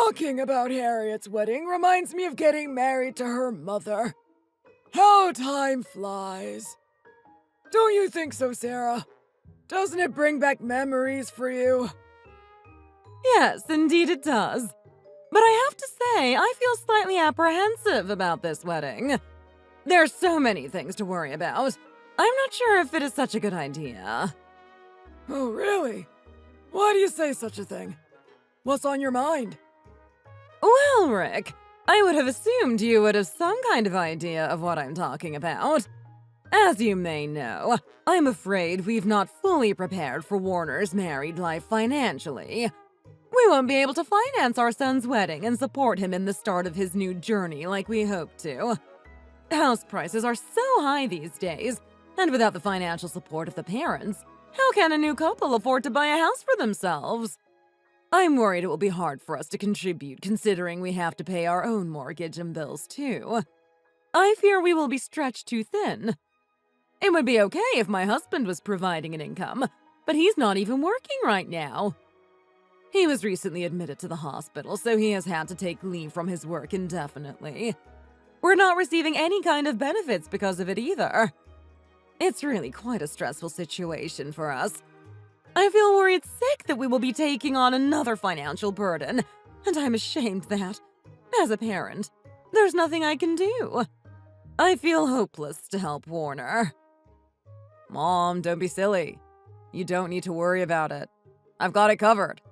Talking about Harriet's wedding reminds me of getting married to her mother. How time flies. Don't you think so, Sarah? Doesn't it bring back memories for you? Yes, indeed it does. But I have to say, I feel slightly apprehensive about this wedding. There's so many things to worry about. I'm not sure if it is such a good idea. Oh, really? Why do you say such a thing? What's on your mind? Well, Rick, I would have assumed you would have some kind of idea of what I'm talking about. As you may know, I'm afraid we've not fully prepared for Warner's married life financially. We won't be able to finance our son's wedding and support him in the start of his new journey like we hoped to. House prices are so high these days, and without the financial support of the parents, how can a new couple afford to buy a house for themselves? I'm worried it will be hard for us to contribute considering we have to pay our own mortgage and bills too. I fear we will be stretched too thin. It would be okay if my husband was providing an income, but he's not even working right now. He was recently admitted to the hospital, so he has had to take leave from his work indefinitely. We're not receiving any kind of benefits because of it either. It's really quite a stressful situation for us. I feel worried sick that we will be taking on another financial burden, and I'm ashamed that, as a parent, there's nothing I can do. I feel hopeless to help Warner. Mom, don't be silly. You don't need to worry about it. I've got it covered.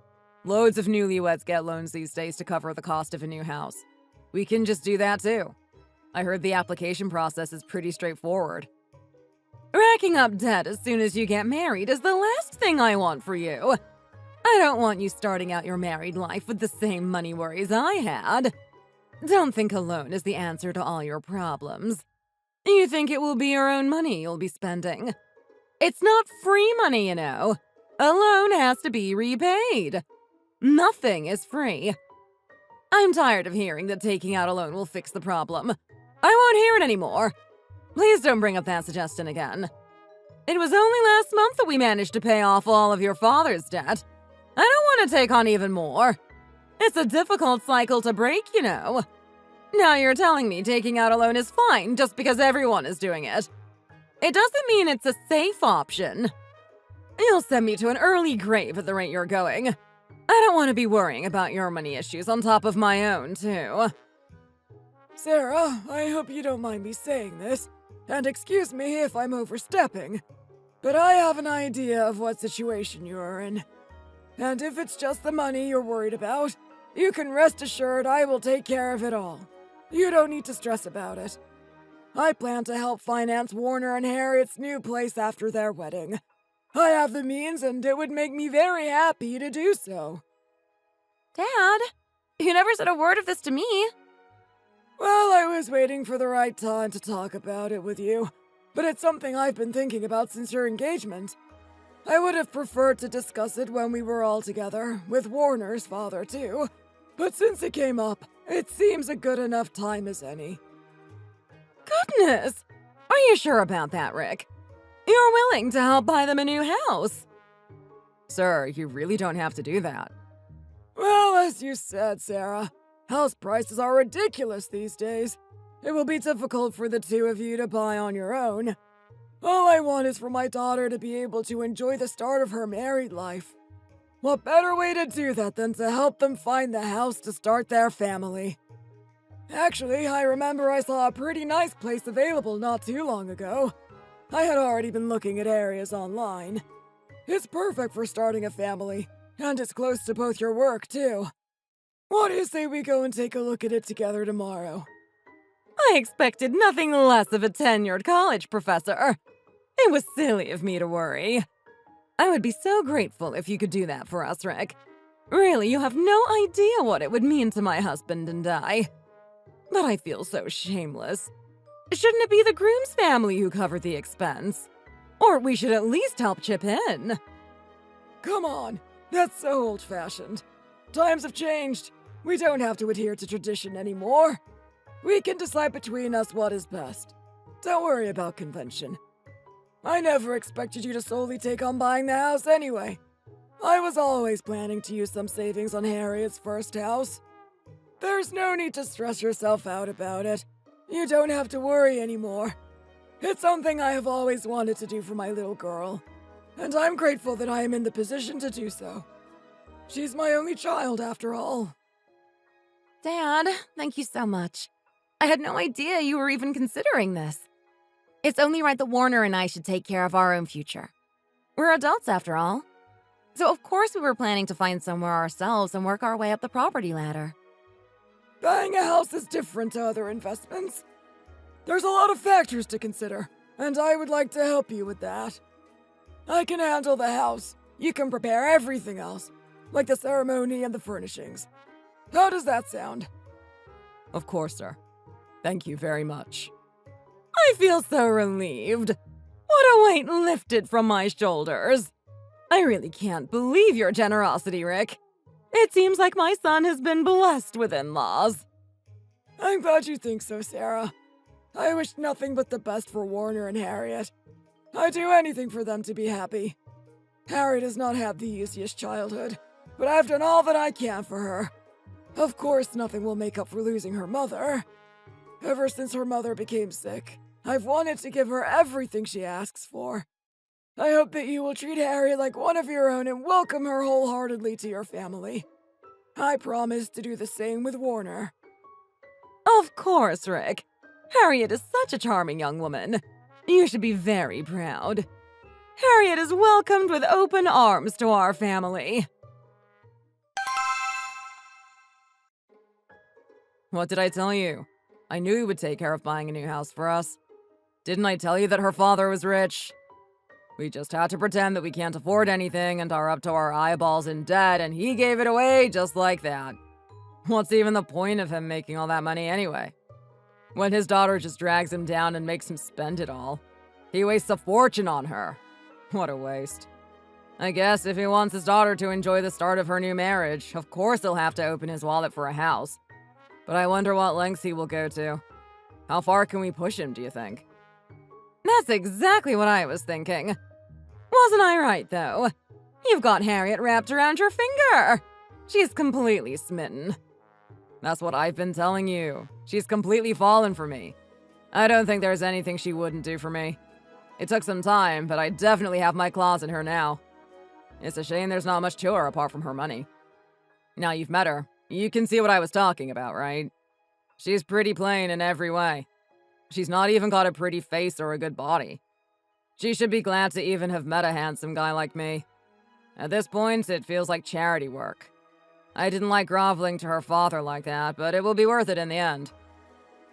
Loads of newlyweds get loans these days to cover the cost of a new house. We can just do that too. I heard the application process is pretty straightforward. Racking up debt as soon as you get married is the last thing I want for you. I don't want you starting out your married life with the same money worries I had. Don't think a loan is the answer to all your problems. You think it will be your own money you'll be spending. It's not free money, you know. A loan has to be repaid. Nothing is free. I'm tired of hearing that taking out a loan will fix the problem. I won't hear it anymore. Please don't bring up that suggestion again. It was only last month that we managed to pay off all of your father's debt. I don't want to take on even more. It's a difficult cycle to break, you know. Now you're telling me taking out a loan is fine just because everyone is doing it. It doesn't mean it's a safe option. You'll send me to an early grave at the rate you're going. I don't want to be worrying about your money issues on top of my own, too. Sarah, I hope you don't mind me saying this, and excuse me if I'm overstepping, but I have an idea of what situation you're in. And if it's just the money you're worried about, you can rest assured I will take care of it all. You don't need to stress about it. I plan to help finance Warner and Harriet's new place after their wedding. I have the means, and it would make me very happy to do so. Dad, you never said a word of this to me. Well, I was waiting for the right time to talk about it with you, but it's something I've been thinking about since your engagement. I would have preferred to discuss it when we were all together, with Warner's father too, but since it came up, it seems a good enough time as any. Goodness! Are you sure about that, Rick? You're willing to help buy them a new house? Sir, you really don't have to do that. Well, as you said, Sarah, house prices are ridiculous these days. It will be difficult for the two of you to buy on your own. All I want is for my daughter to be able to enjoy the start of her married life. What better way to do that than to help them find the house to start their family? Actually, I remember I saw a pretty nice place available not too long ago. I had already been looking at areas online. It's perfect for starting a family, and it's close to both your work, too. What do you say we go and take a look at it together tomorrow? I expected nothing less of a tenured college professor. It was silly of me to worry. I would be so grateful if you could do that for us, Rick. Really, you have no idea what it would mean to my husband and I. But I feel so shameless. Shouldn't it be the groom's family who cover the expense? Or we should at least help chip in. Come on, that's so old-fashioned. Times have changed. We don't have to adhere to tradition anymore. We can decide between us what is best. Don't worry about convention. I never expected you to solely take on buying the house anyway. I was always planning to use some savings on Harriet's first house. There's no need to stress yourself out about it. You don't have to worry anymore. It's something I have always wanted to do for my little girl, and I'm grateful that I am in the position to do so. She's my only child, after all. Dad, thank you so much. I had no idea you were even considering this. It's only right that Warner and I should take care of our own future. We're adults, after all. So of course we were planning to find somewhere ourselves and work our way up the property ladder. Buying a house is different to other investments. There's a lot of factors to consider, and I would like to help you with that. I can handle the house. You can prepare everything else, like the ceremony and the furnishings. How does that sound? Of course, sir. Thank you very much. I feel so relieved. What a weight lifted from my shoulders. I really can't believe your generosity, Rick. It seems like my son has been blessed with in-laws. I'm glad you think so, Sarah. I wish nothing but the best for Warner and Harriet. I'd do anything for them to be happy. Harriet has not had the easiest childhood, but I've done all that I can for her. Of course, nothing will make up for losing her mother. Ever since her mother became sick, I've wanted to give her everything she asks for. I hope that you will treat Harriet like one of your own and welcome her wholeheartedly to your family. I promise to do the same with Warner. Of course, Rick. Harriet is such a charming young woman. You should be very proud. Harriet is welcomed with open arms to our family. What did I tell you? I knew he would take care of buying a new house for us. Didn't I tell you that her father was rich? We just had to pretend that we can't afford anything and are up to our eyeballs in debt, and he gave it away just like that. What's even the point of him making all that money anyway? When his daughter just drags him down and makes him spend it all. He wastes a fortune on her. What a waste. I guess if he wants his daughter to enjoy the start of her new marriage, of course he'll have to open his wallet for a house. But I wonder what lengths he will go to. How far can we push him, do you think? That's exactly what I was thinking. Wasn't I right, though? You've got Harriet wrapped around your finger. She's completely smitten. That's what I've been telling you. She's completely fallen for me. I don't think there's anything she wouldn't do for me. It took some time, but I definitely have my claws in her now. It's a shame there's not much to her apart from her money. Now you've met her, you can see what I was talking about, right? She's pretty plain in every way. She's not even got a pretty face or a good body. She should be glad to even have met a handsome guy like me. At this point, it feels like charity work. I didn't like groveling to her father like that, but it will be worth it in the end.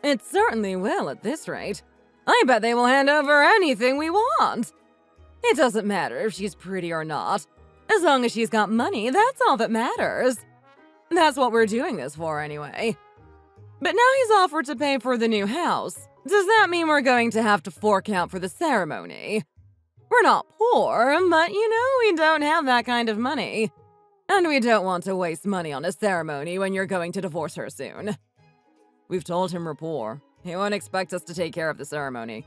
It certainly will at this rate. I bet they will hand over anything we want. It doesn't matter if she's pretty or not. As long as she's got money, that's all that matters. That's what we're doing this for anyway. But now he's offered to pay for the new house. Does that mean we're going to have to fork out for the ceremony? We're not poor, but we don't have that kind of money. And we don't want to waste money on a ceremony when you're going to divorce her soon. We've told him we're poor. He won't expect us to take care of the ceremony.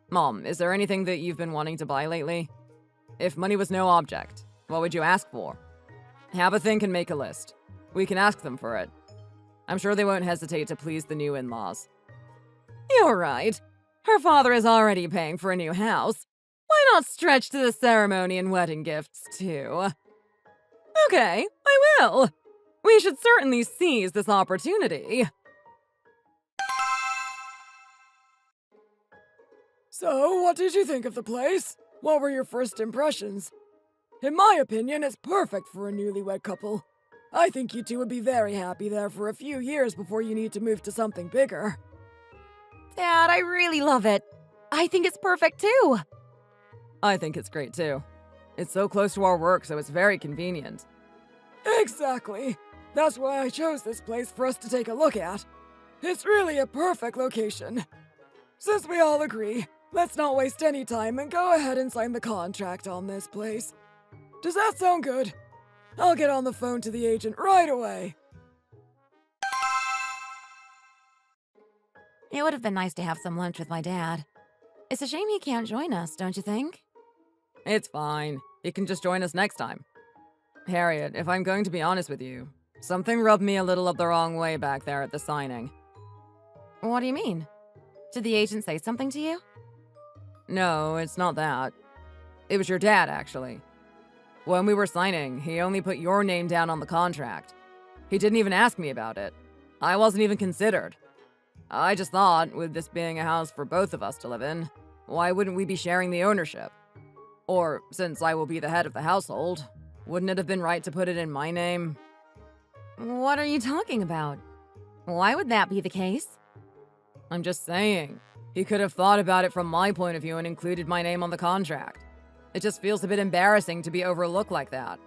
Mom, is there anything that you've been wanting to buy lately? If money was no object, what would you ask for? Have a think and make a list. We can ask them for it. I'm sure they won't hesitate to please the new in-laws. You're right. Her father is already paying for a new house. Why not stretch to the ceremony and wedding gifts, too? Okay, I will. We should certainly seize this opportunity. So, what did you think of the place? What were your first impressions? In my opinion, it's perfect for a newlywed couple. I think you two would be very happy there for a few years before you need to move to something bigger. Dad, I really love it. I think it's perfect too. I think it's great too. It's so close to our work, so it's very convenient. Exactly. That's why I chose this place for us to take a look at. It's really a perfect location. Since we all agree, let's not waste any time and go ahead and sign the contract on this place. Does that sound good? I'll get on the phone to the agent right away. It would have been nice to have some lunch with my dad. It's a shame he can't join us, don't you think? It's fine. He can just join us next time. Harriet, if I'm going to be honest with you, Something rubbed me a little up the wrong way back there at the signing. What do you mean? Did the agent say something to you? No, it's not that. It was your dad, actually. When we were signing, he only put your name down on the contract. He didn't even ask me about it. I wasn't even considered. I just thought, with this being a house for both of us to live in, why wouldn't we be sharing the ownership? Or, since I will be the head of the household, wouldn't it have been right to put it in my name? What are you talking about? Why would that be the case? I'm just saying. He could have thought about it from my point of view and included my name on the contract. It just feels a bit embarrassing to be overlooked like that.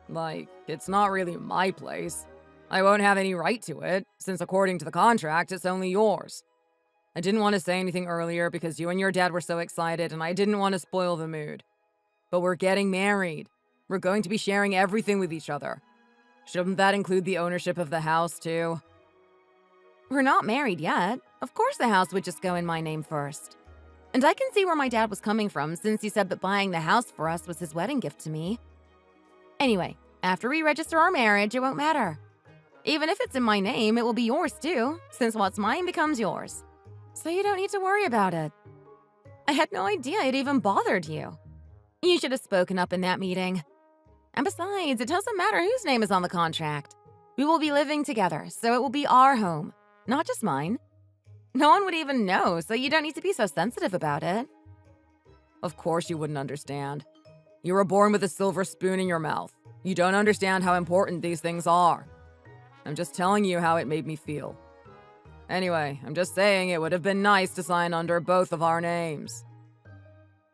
Like, it's not really my place. I won't have any right to it, since according to the contract, it's only yours. I didn't want to say anything earlier because you and your dad were so excited and I didn't want to spoil the mood. But we're getting married. We're going to be sharing everything with each other. Shouldn't that include the ownership of the house, too? We're not married yet. Of course the house would just go in my name first. And I can see where my dad was coming from since he said that buying the house for us was his wedding gift to me. Anyway, after we register our marriage, it won't matter. Even if it's in my name, it will be yours too, since what's mine becomes yours. So you don't need to worry about it. I had no idea it even bothered you. You should have spoken up in that meeting. And besides, it doesn't matter whose name is on the contract. We will be living together, so it will be our home, not just mine. No one would even know, so you don't need to be so sensitive about it. Of course you wouldn't understand. You were born with a silver spoon in your mouth. You don't understand how important these things are. I'm just telling you how it made me feel. Anyway, I'm just saying it would have been nice to sign under both of our names.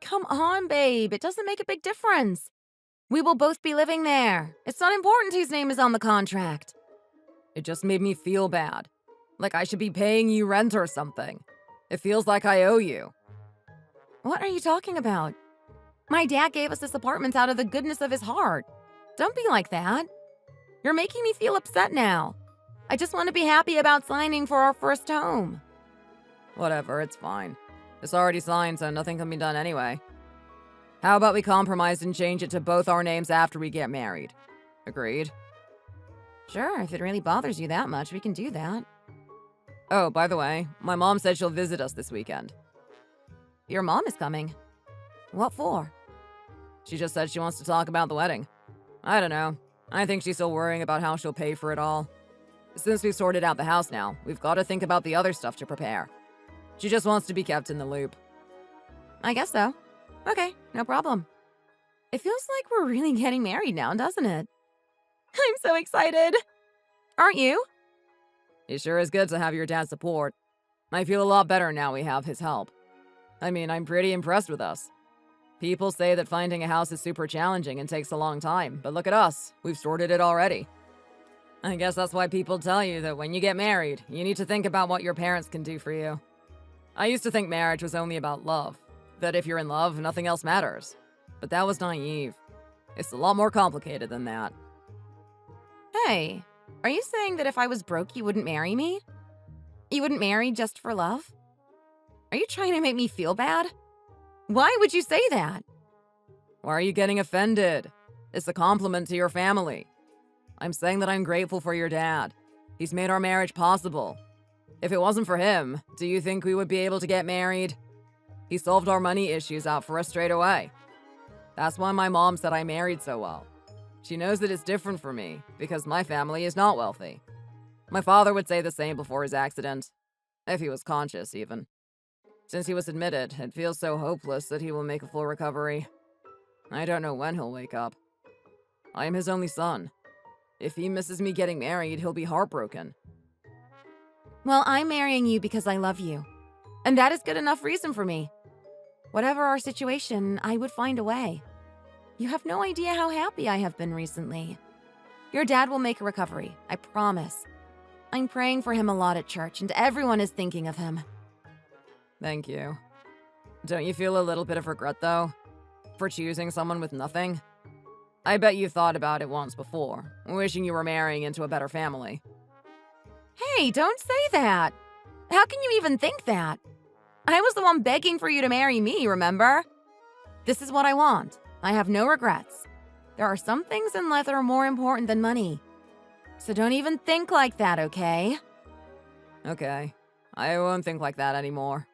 Come on, babe. It doesn't make a big difference. We will both be living there. It's not important whose name is on the contract. It just made me feel bad. Like I should be paying you rent or something. It feels like I owe you. What are you talking about? My dad gave us this apartment out of the goodness of his heart. Don't be like that. You're making me feel upset now. I just want to be happy about signing for our first home. Whatever, it's fine. It's already signed, so nothing can be done anyway. How about we compromise and change it to both our names after we get married? Agreed? Sure, if it really bothers you that much, we can do that. Oh, by the way, my mom said she'll visit us this weekend. Your mom is coming. What for? She just said she wants to talk about the wedding. I don't know. I think she's still worrying about how she'll pay for it all. Since we've sorted out the house now, we've got to think about the other stuff to prepare. She just wants to be kept in the loop. I guess so. Okay, no problem. It feels like we're really getting married now, doesn't it? I'm so excited. Aren't you? It sure is good to have your dad's support. I feel a lot better now we have his help. I mean, I'm pretty impressed with us. People say that finding a house is super challenging and takes a long time, but look at us. We've sorted it already. I guess that's why people tell you that when you get married, you need to think about what your parents can do for you. I used to think marriage was only about love, that if you're in love, nothing else matters. But that was naive. It's a lot more complicated than that. Hey, are you saying that if I was broke, you wouldn't marry me? You wouldn't marry just for love? Are you trying to make me feel bad? Why would you say that? Why are you getting offended? It's a compliment to your family. I'm saying that I'm grateful for your dad. He's made our marriage possible. If it wasn't for him, do you think we would be able to get married? He solved our money issues out for us straight away. That's why my mom said I married so well. She knows that it's different for me, because my family is not wealthy. My father would say the same before his accident, if he was conscious even. Since he was admitted, it feels so hopeless that he will make a full recovery. I don't know when he'll wake up. I am his only son. If he misses me getting married, he'll be heartbroken. Well, I'm marrying you because I love you. And that is good enough reason for me. Whatever our situation, I would find a way. You have no idea how happy I have been recently. Your dad will make a recovery, I promise. I'm praying for him a lot at church, and everyone is thinking of him. Thank you. Don't you feel a little bit of regret, though? For choosing someone with nothing? I bet you thought about it once before, wishing you were marrying into a better family. Hey, don't say that! How can you even think that? I was the one begging for you to marry me, remember? This is what I want. I have no regrets. There are some things in life that are more important than money. So don't even think like that, okay? Okay, I won't think like that anymore.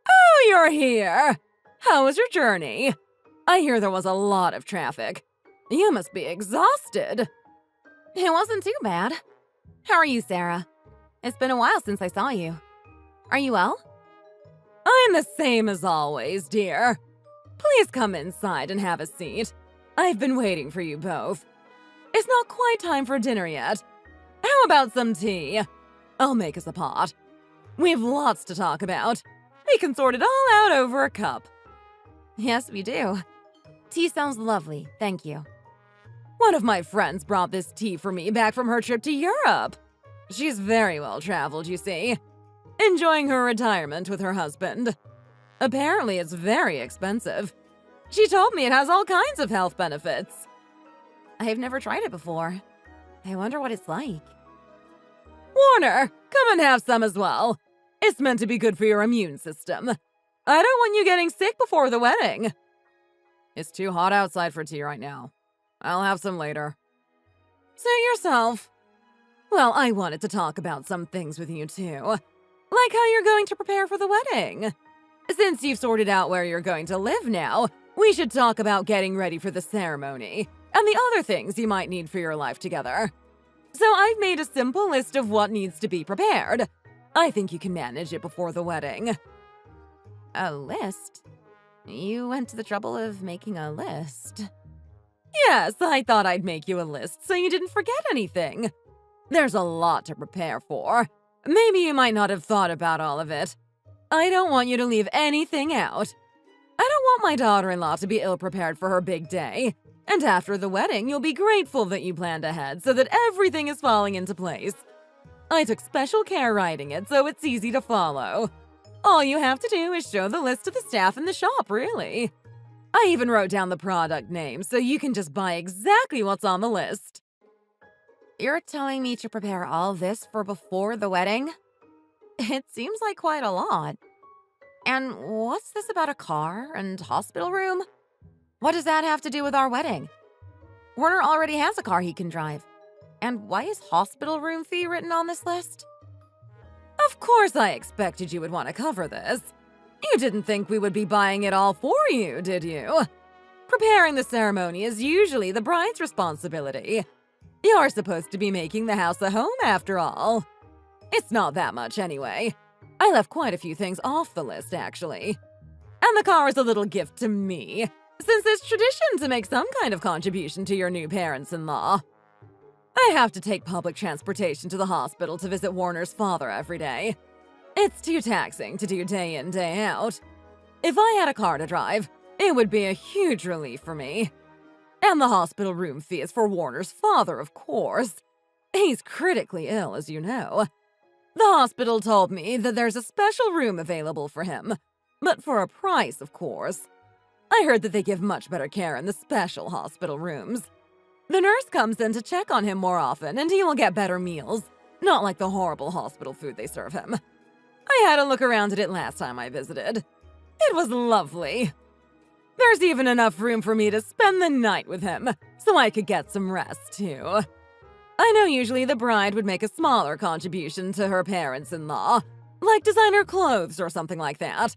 Oh, you're here! How was your journey? I hear there was a lot of traffic. You must be exhausted. It wasn't too bad. How are you, Sarah? It's been a while since I saw you. Are you well? I'm the same as always, dear. Please come inside and have a seat. I've been waiting for you both. It's not quite time for dinner yet. How about some tea? I'll make us a pot. We've lots to talk about. We can sort it all out over a cup. Yes, we do. Tea sounds lovely, thank you. One of my friends brought this tea for me back from her trip to Europe. She's very well traveled, you see. Enjoying her retirement with her husband. Apparently, it's very expensive. She told me it has all kinds of health benefits. I've never tried it before. I wonder what it's like. Warner, come and have some as well. It's meant to be good for your immune system. I don't want you getting sick before the wedding. It's too hot outside for tea right now. I'll have some later. Suit yourself. Well, I wanted to talk about some things with you too. Like how you're going to prepare for the wedding. Since you've sorted out where you're going to live now, we should talk about getting ready for the ceremony and the other things you might need for your life together. So I've made a simple list of what needs to be prepared. I think you can manage it before the wedding. A list? You went to the trouble of making a list. Yes, I thought I'd make you a list so you didn't forget anything. There's a lot to prepare for. Maybe you might not have thought about all of it. I don't want you to leave anything out. I don't want my daughter-in-law to be ill-prepared for her big day. And after the wedding, you'll be grateful that you planned ahead so that everything is falling into place. I took special care writing it so it's easy to follow. All you have to do is show the list to the staff in the shop, really. I even wrote down the product name so you can just buy exactly what's on the list. You're telling me to prepare all this for before the wedding? It seems like quite a lot. And what's this about a car and hospital room? What does that have to do with our wedding? Warner already has a car he can drive. And why is hospital room fee written on this list? Of course I expected you would want to cover this. You didn't think we would be buying it all for you, did you? Preparing the ceremony is usually the bride's responsibility. You're supposed to be making the house a home after all. It's not that much anyway. I left quite a few things off the list, actually. And the car is a little gift to me, since it's tradition to make some kind of contribution to your new parents-in-law. I have to take public transportation to the hospital to visit Warner's father every day. It's too taxing to do day in, day out. If I had a car to drive, it would be a huge relief for me. And the hospital room fee is for Warner's father, of course. He's critically ill, as you know. The hospital told me that there's a special room available for him, but for a price, of course. I heard that they give much better care in the special hospital rooms. The nurse comes in to check on him more often, and he will get better meals, not like the horrible hospital food they serve him. I had a look around at it last time I visited. It was lovely. There's even enough room for me to spend the night with him, so I could get some rest, too. I know usually the bride would make a smaller contribution to her parents-in-law, like designer clothes or something like that.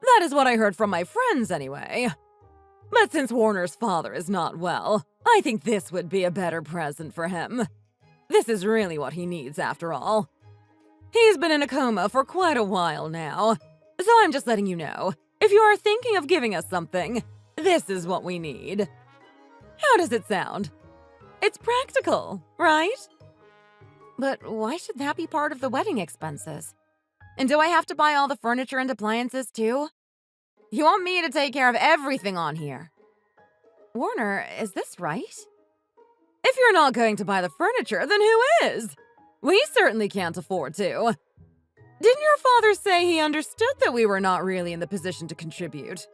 That is what I heard from my friends, anyway. But since Warner's father is not well, I think this would be a better present for him. This is really what he needs, after all. He's been in a coma for quite a while now, so I'm just letting you know, if you are thinking of giving us something, this is what we need. How does it sound? It's practical, right? But why should that be part of the wedding expenses? And do I have to buy all the furniture and appliances too? You want me to take care of everything on here? Warner, is this right? If you're not going to buy the furniture, then who is? We certainly can't afford to. Didn't your father say he understood that we were not really in the position to contribute?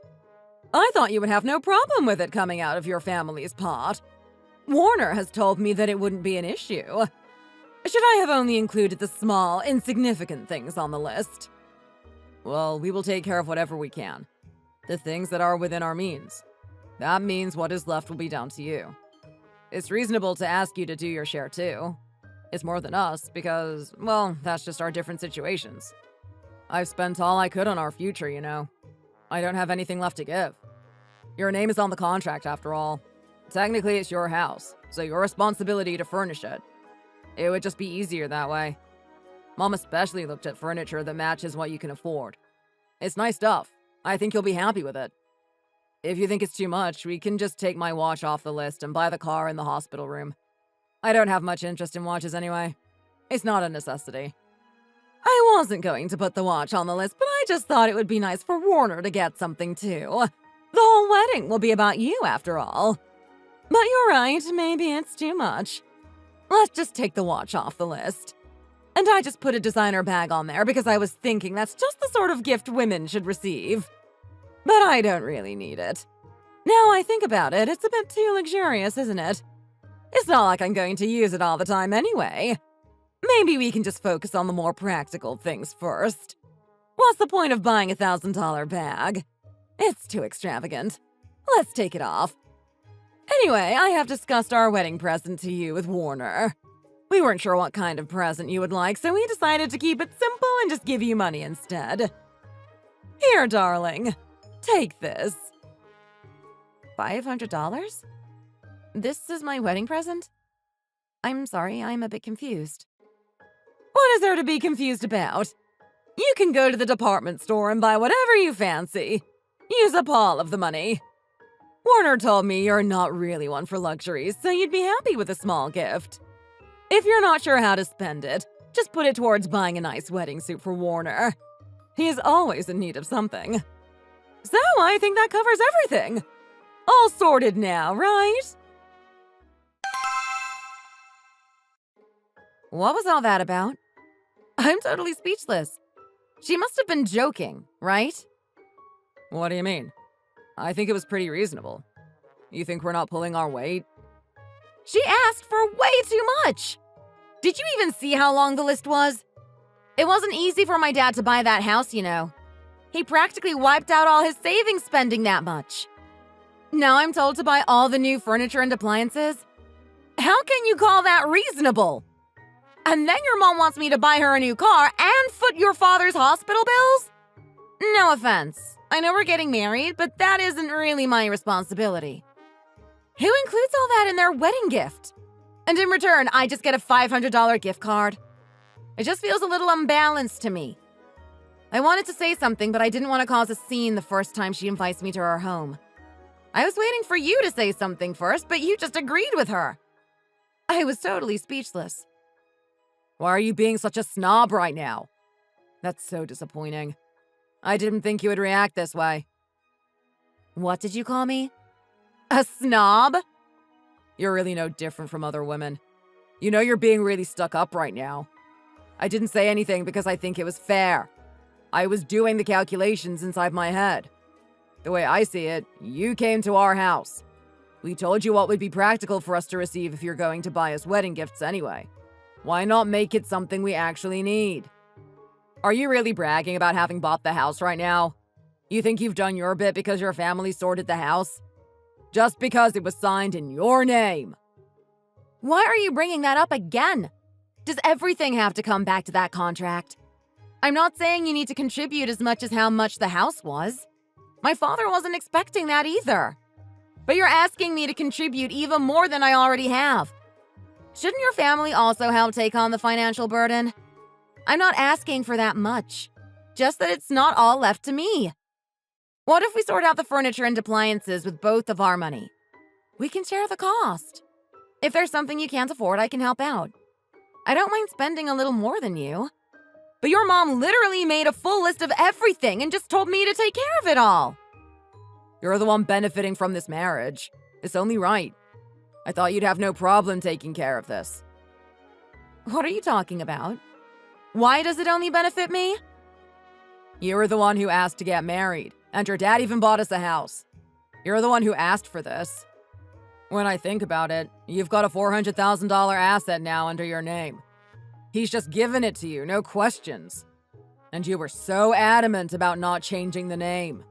I thought you would have no problem with it coming out of your family's pot. Warner has told me that it wouldn't be an issue. Should I have only included the small, insignificant things on the list? Well, we will take care of whatever we can. The things that are within our means. That means what is left will be down to you. It's reasonable to ask you to do your share too. It's more than us because, well, that's just our different situations. I've spent all I could on our future, you know. I don't have anything left to give. Your name is on the contract after all. Technically, it's your house, so your responsibility to furnish it. It would just be easier that way. Mom especially looked at furniture that matches what you can afford. It's nice stuff. I think you'll be happy with it. If you think it's too much, we can just take my watch off the list and buy the car in the hospital room. I don't have much interest in watches anyway. It's not a necessity. I wasn't going to put the watch on the list, but I just thought it would be nice for Warner to get something too. The whole wedding will be about you after all. But you're right, maybe it's too much. Let's just take the watch off the list. And I just put a designer bag on there because I was thinking that's just the sort of gift women should receive. But I don't really need it. Now I think about it, it's a bit too luxurious, isn't it? It's not like I'm going to use it all the time anyway. Maybe we can just focus on the more practical things first. What's the point of buying a $1,000 bag? It's too extravagant. Let's take it off. Anyway, I have discussed our wedding present to you with Warner. We weren't sure what kind of present you would like, so we decided to keep it simple and just give you money instead. Here, darling. Take this. $500? This is my wedding present? I'm sorry, I'm a bit confused. What is there to be confused about? You can go to the department store and buy whatever you fancy. Use up all of the money. Warner told me you're not really one for luxuries, so you'd be happy with a small gift. If you're not sure how to spend it, just put it towards buying a nice wedding suit for Warner. He is always in need of something. So I think that covers everything. All sorted now, right? What was all that about? I'm totally speechless. She must have been joking, right? What do you mean? I think it was pretty reasonable. You think we're not pulling our weight? She asked for way too much. Did you even see how long the list was? It wasn't easy for my dad to buy that house, you know. He practically wiped out all his savings spending that much. Now I'm told to buy all the new furniture and appliances? How can you call that reasonable? And then your mom wants me to buy her a new car and foot your father's hospital bills? No offense. I know we're getting married, but that isn't really my responsibility. Who includes all that in their wedding gift? And in return, I just get a $500 gift card. It just feels a little unbalanced to me. I wanted to say something, but I didn't want to cause a scene the first time she invites me to her home. I was waiting for you to say something first, but you just agreed with her. I was totally speechless. Why are you being such a snob right now? That's so disappointing. I didn't think you would react this way. What did you call me? A snob? You're really no different from other women. You know you're being really stuck up right now. I didn't say anything because I think it was fair. I was doing the calculations inside my head. The way I see it, you came to our house. We told you what would be practical for us to receive if you're going to buy us wedding gifts anyway. Why not make it something we actually need? Are you really bragging about having bought the house right now? You think you've done your bit because your family sorted the house? Just because it was signed in your name. Why are you bringing that up again? Does everything have to come back to that contract? I'm not saying you need to contribute as much as how much the house was. My father wasn't expecting that either. But you're asking me to contribute even more than I already have. Shouldn't your family also help take on the financial burden? I'm not asking for that much. Just that it's not all left to me. What if we sort out the furniture and appliances with both of our money? We can share the cost. If there's something you can't afford, I can help out. I don't mind spending a little more than you. But your mom literally made a full list of everything and just told me to take care of it all. You're the one benefiting from this marriage. It's only right. I thought you'd have no problem taking care of this. What are you talking about? Why does it only benefit me? You were the one who asked to get married, and your dad even bought us a house. You're the one who asked for this. When I think about it, you've got a $400,000 asset now under your name. He's just given it to you, no questions. And you were so adamant about not changing the name.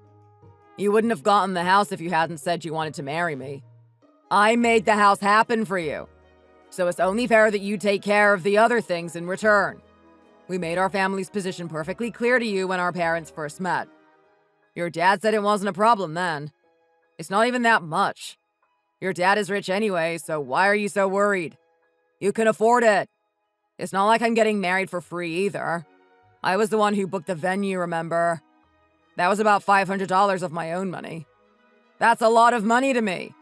You wouldn't have gotten the house if you hadn't said you wanted to marry me. I made the house happen for you. So it's only fair that you take care of the other things in return. We made our family's position perfectly clear to you when our parents first met. Your dad said it wasn't a problem then. It's not even that much. Your dad is rich anyway, so why are you so worried? You can afford it. It's not like I'm getting married for free either. I was the one who booked the venue, remember? That was about $500 of my own money. That's a lot of money to me.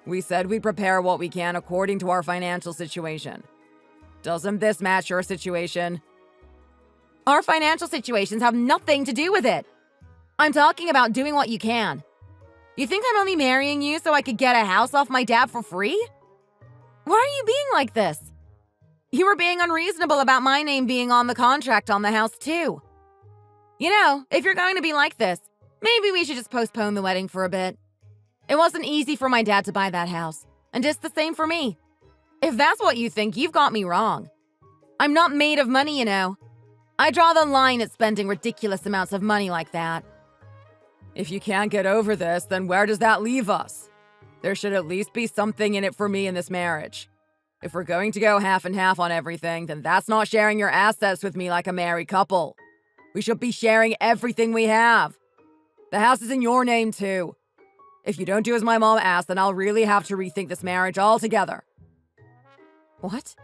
We said we'd prepare what we can according to our financial situation. Doesn't this match your situation? Our financial situations have nothing to do with it. I'm talking about doing what you can. You think I'm only marrying you so I could get a house off my dad for free? Why are you being like this? You were being unreasonable about my name being on the contract on the house, too. You know, if you're going to be like this, maybe we should just postpone the wedding for a bit. It wasn't easy for my dad to buy that house, and just the same for me. If that's what you think, you've got me wrong. I'm not made of money, you know. I draw the line at spending ridiculous amounts of money like that. If you can't get over this, then where does that leave us? There should at least be something in it for me in this marriage. If we're going to go half and half on everything, then that's not sharing your assets with me like a married couple. We should be sharing everything we have. The house is in your name, too. If you don't do as my mom asked, then I'll really have to rethink this marriage altogether. What?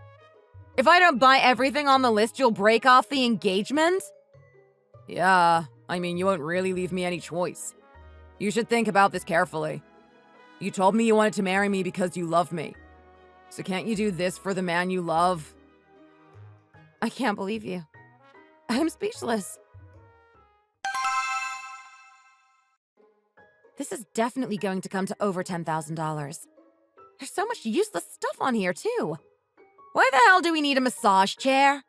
If I don't buy everything on the list, you'll break off the engagement? Yeah, I mean, you won't really leave me any choice. You should think about this carefully. You told me you wanted to marry me because you love me. So can't you do this for the man you love? I can't believe you. I'm speechless. This is definitely going to come to over $10,000. There's so much useless stuff on here, too. Why the hell do we need a massage chair?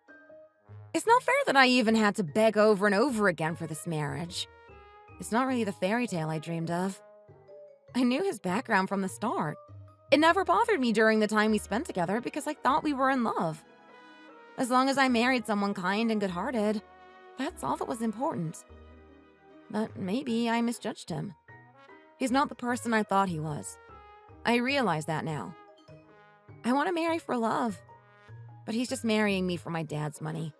It's not fair that I even had to beg over and over again for this marriage. It's not really the fairy tale I dreamed of. I knew his background from the start. It never bothered me during the time we spent together because I thought we were in love. As long as I married someone kind and good-hearted, that's all that was important. But maybe I misjudged him. He's not the person I thought he was. I realize that now. I want to marry for love, but he's just marrying me for my dad's money.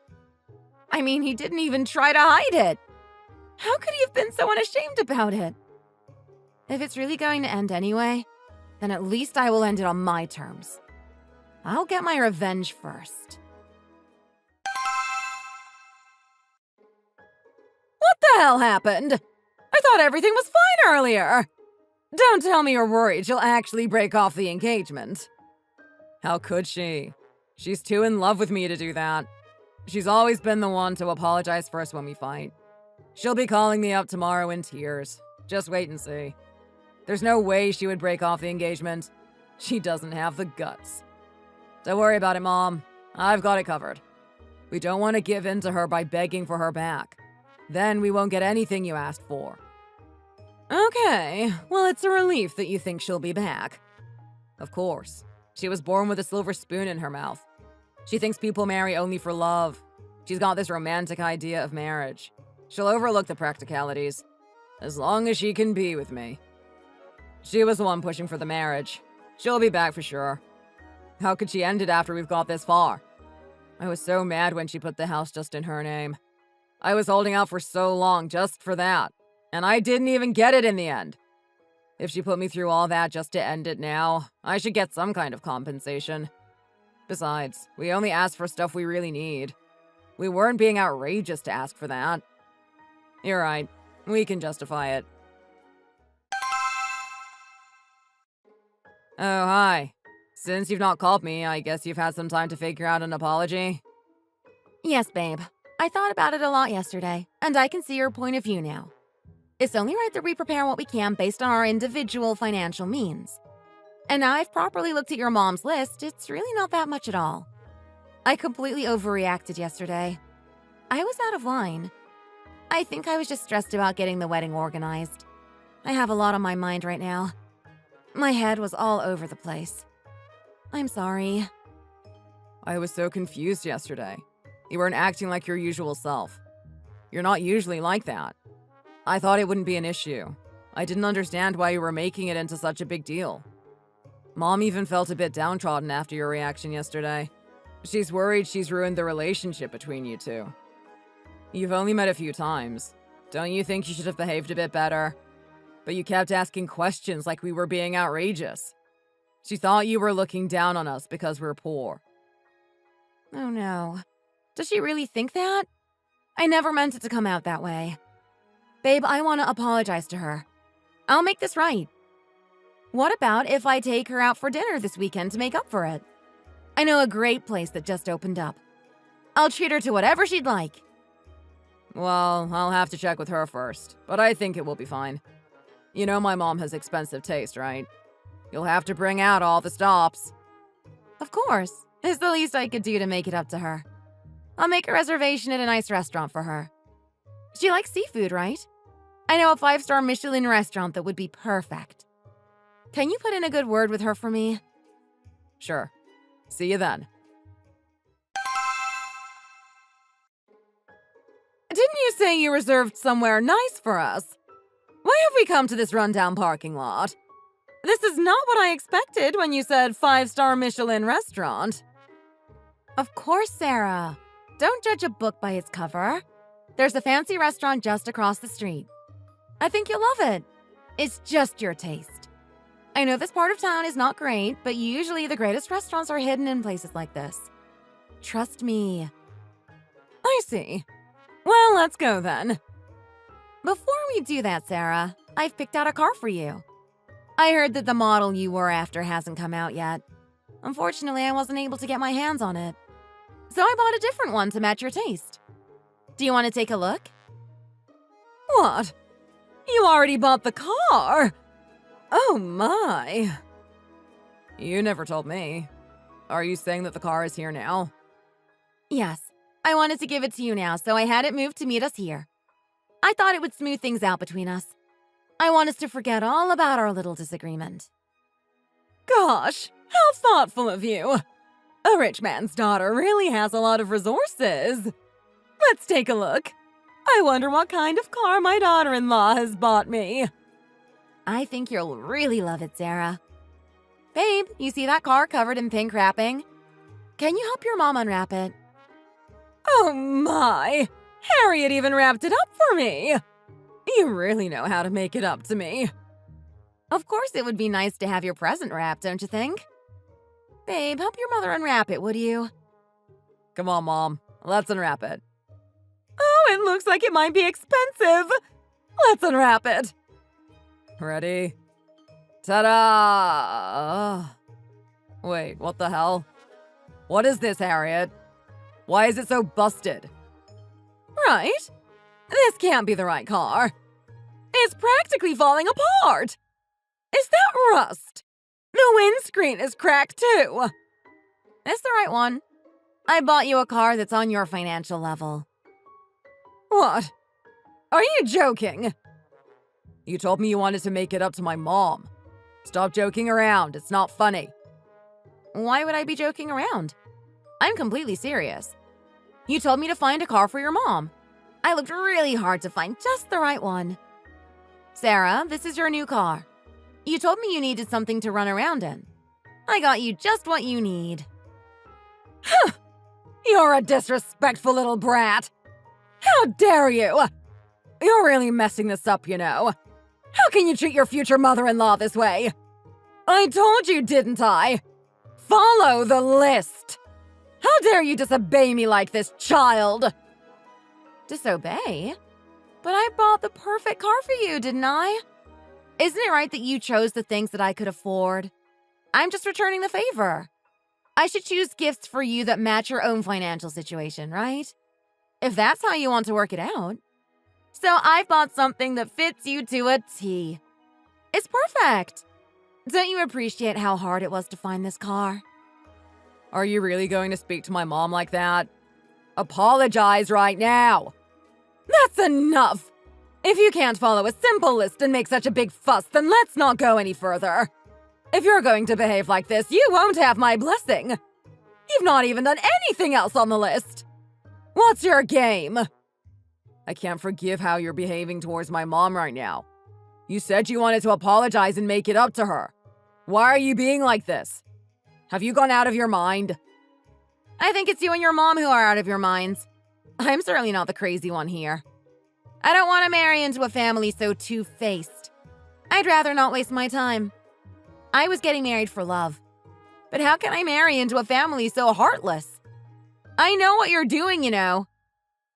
I mean, he didn't even try to hide it. How could he have been so unashamed about it? If it's really going to end anyway, then at least I will end it on my terms. I'll get my revenge first. What the hell happened? I thought everything was fine earlier. Don't tell me you're worried she'll actually break off the engagement. How could she? She's too in love with me to do that. She's always been the one to apologize first when we fight. She'll be calling me up tomorrow in tears. Just wait and see. There's no way she would break off the engagement. She doesn't have the guts. Don't worry about it, Mom. I've got it covered. We don't want to give in to her by begging for her back. Then we won't get anything you asked for. Okay, well, it's a relief that you think she'll be back. Of course. She was born with a silver spoon in her mouth. She thinks people marry only for love. She's got this romantic idea of marriage. She'll overlook the practicalities, as long as she can be with me. She was the one pushing for the marriage. She'll be back for sure. How could she end it after we've got this far? I was so mad when she put the house just in her name. I was holding out for so long just for that, and I didn't even get it in the end. If she put me through all that just to end it now, I should get some kind of compensation. Besides, we only asked for stuff we really need. We weren't being outrageous to ask for that. You're right. We can justify it. Oh, hi. Since you've not called me, I guess you've had some time to figure out an apology? Yes, babe. I thought about it a lot yesterday, and I can see your point of view now. It's only right that we prepare what we can based on our individual financial means. And now I've properly looked at your mom's list, it's really not that much at all. I completely overreacted yesterday. I was out of line. I think I was just stressed about getting the wedding organized. I have a lot on my mind right now. My head was all over the place. I'm sorry. I was so confused yesterday. You weren't acting like your usual self. You're not usually like that. I thought it wouldn't be an issue. I didn't understand why you were making it into such a big deal. Mom even felt a bit downtrodden after your reaction yesterday. She's worried she's ruined the relationship between you two. You've only met a few times. Don't you think you should have behaved a bit better? But you kept asking questions like we were being outrageous. She thought you were looking down on us because we're poor. Oh no. Does she really think that? I never meant it to come out that way. Babe, I want to apologize to her. I'll make this right. What about if I take her out for dinner this weekend to make up for it? I know a great place that just opened up. I'll treat her to whatever she'd like. Well, I'll have to check with her first, but I think it will be fine. You know my mom has expensive taste, right? You'll have to bring out all the stops. Of course. It's the least I could do to make it up to her. I'll make a reservation at a nice restaurant for her. She likes seafood, right? I know a 5-star Michelin restaurant that would be perfect. Can you put in a good word with her for me? Sure. See you then. Didn't you say you reserved somewhere nice for us? Why have we come to this rundown parking lot? This is not what I expected when you said 5-star Michelin restaurant. Of course, Sarah. Don't judge a book by its cover. There's a fancy restaurant just across the street. I think you'll love it. It's just your taste. I know this part of town is not great, but usually the greatest restaurants are hidden in places like this. Trust me. I see. Well, let's go then. Before we do that, Sarah, I've picked out a car for you. I heard that the model you were after hasn't come out yet. Unfortunately, I wasn't able to get my hands on it. So I bought a different one to match your taste. Do you want to take a look? What? You already bought the car? Oh my. You never told me. Are you saying that the car is here now? Yes. I wanted to give it to you now, so I had it moved to meet us here. I thought it would smooth things out between us. I want us to forget all about our little disagreement. Gosh, how thoughtful of you. A rich man's daughter really has a lot of resources. Let's take a look. I wonder what kind of car my daughter-in-law has bought me. I think you'll really love it, Sarah. Babe, you see that car covered in pink wrapping? Can you help your mom unwrap it? Oh my! Harriet even wrapped it up for me! You really know how to make it up to me. Of course it would be nice to have your present wrapped, don't you think? Babe, help your mother unwrap it, would you? Come on, Mom. Let's unwrap it. Oh, it looks like it might be expensive. Let's unwrap it. Ready? Ta-da! Wait, what the hell? What is this, Harriet? Why is it so busted? Right? This can't be the right car. It's practically falling apart. Is that rust? The windscreen is cracked too. It's the right one. I bought you a car that's on your financial level. What? Are you joking? You told me you wanted to make it up to my mom. Stop joking around. It's not funny. Why would I be joking around? I'm completely serious. You told me to find a car for your mom. I looked really hard to find just the right one. Sarah, this is your new car. You told me you needed something to run around in. I got you just what you need. Huh! You're a disrespectful little brat. How dare you? You're really messing this up, you know. How can you treat your future mother-in-law this way? I told you, didn't I? Follow the list. How dare you disobey me like this, child? Disobey? But I bought the perfect car for you, didn't I? Isn't it right that you chose the things that I could afford? I'm just returning the favor. I should choose gifts for you that match your own financial situation, right? If that's how you want to work it out. So I bought something that fits you to a T. It's perfect. Don't you appreciate how hard it was to find this car? Are you really going to speak to my mom like that? Apologize right now. That's enough. If you can't follow a simple list and make such a big fuss, then let's not go any further. If you're going to behave like this, you won't have my blessing. You've not even done anything else on the list. What's your game? I can't forgive how you're behaving towards my mom right now. You said you wanted to apologize and make it up to her. Why are you being like this? Have you gone out of your mind? I think it's you and your mom who are out of your minds. I'm certainly not the crazy one here. I don't want to marry into a family so two-faced. I'd rather not waste my time. I was getting married for love. But how can I marry into a family so heartless? I know what you're doing, you know.